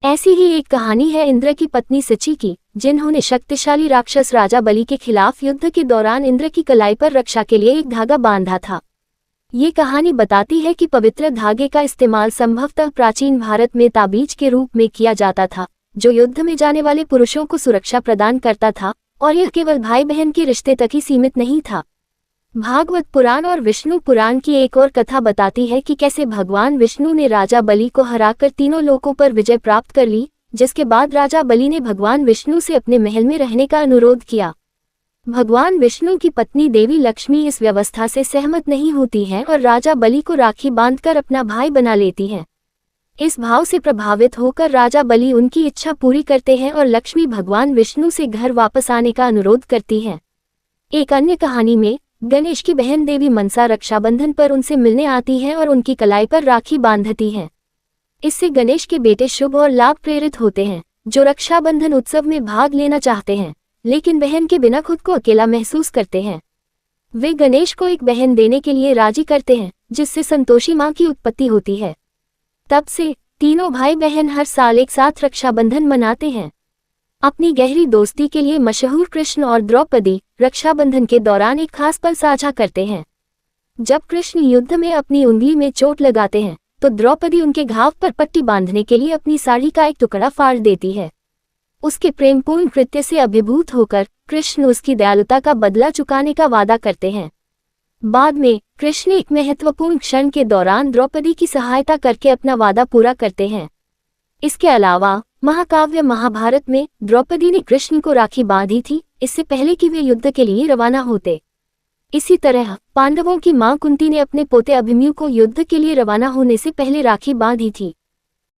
ऐसी ही एक कहानी है इंद्र की पत्नी सिची की, जिन्होंने शक्तिशाली राक्षस राजा बलि के खिलाफ युद्ध के दौरान इंद्र की कलाई पर रक्षा के लिए एक धागा बांधा था। ये कहानी बताती है कि पवित्र धागे का इस्तेमाल संभवतः प्राचीन भारत में ताबीज के रूप में किया जाता था, जो युद्ध में जाने वाले पुरुषों को सुरक्षा प्रदान करता था, और यह केवल भाई बहन के रिश्ते तक ही सीमित नहीं था। भागवत पुराण और विष्णु पुराण की एक और कथा बताती है कि कैसे भगवान विष्णु ने राजा बलि को हराकर तीनों लोकों पर विजय प्राप्त कर ली, जिसके बाद राजा बलि ने भगवान विष्णु से अपने महल में रहने का अनुरोध किया। भगवान विष्णु की पत्नी देवी लक्ष्मी इस व्यवस्था से सहमत नहीं होती हैं और राजा बलि को राखी बांधकर अपना भाई बना लेती हैं। इस भाव से प्रभावित होकर राजा बलि उनकी इच्छा पूरी करते हैं और लक्ष्मी भगवान विष्णु से घर वापस आने का अनुरोध करती हैं। एक अन्य कहानी में गणेश की बहन देवी मनसा रक्षाबंधन पर उनसे मिलने आती हैं और उनकी कलाई पर राखी बांधती हैं। इससे गणेश के बेटे शुभ और लाभ प्रेरित होते हैं, जो रक्षाबंधन उत्सव में भाग लेना चाहते हैं, लेकिन बहन के बिना खुद को अकेला महसूस करते हैं। वे गणेश को एक बहन देने के लिए राजी करते हैं, जिससे संतोषी मां की उत्पत्ति होती है। तब से तीनों भाई बहन हर साल एक साथ रक्षाबंधन मनाते हैं। अपनी गहरी दोस्ती के लिए मशहूर कृष्ण और द्रौपदी रक्षाबंधन के दौरान एक खास पल साझा करते हैं। जब कृष्ण युद्ध में अपनी उंगली में चोट लगाते हैं, तो द्रौपदी उनके घाव पर पट्टी बांधने के लिए अपनी साड़ी का एक टुकड़ा फाड़ देती है। उसके प्रेमपूर्ण कृत्य से अभिभूत होकर कृष्ण उसकी दयालुता का बदला चुकाने का वादा करते हैं। बाद में कृष्ण एक महत्वपूर्ण क्षण के दौरान द्रौपदी की सहायता करके अपना वादा पूरा करते हैं। इसके अलावा महाकाव्य महाभारत में द्रौपदी ने कृष्ण को राखी बांधी थी, इससे पहले कि वे युद्ध के लिए रवाना होते। इसी तरह पांडवों की मां कुंती ने अपने पोते अभिमन्यु को युद्ध के लिए रवाना होने से पहले राखी बांधी थी।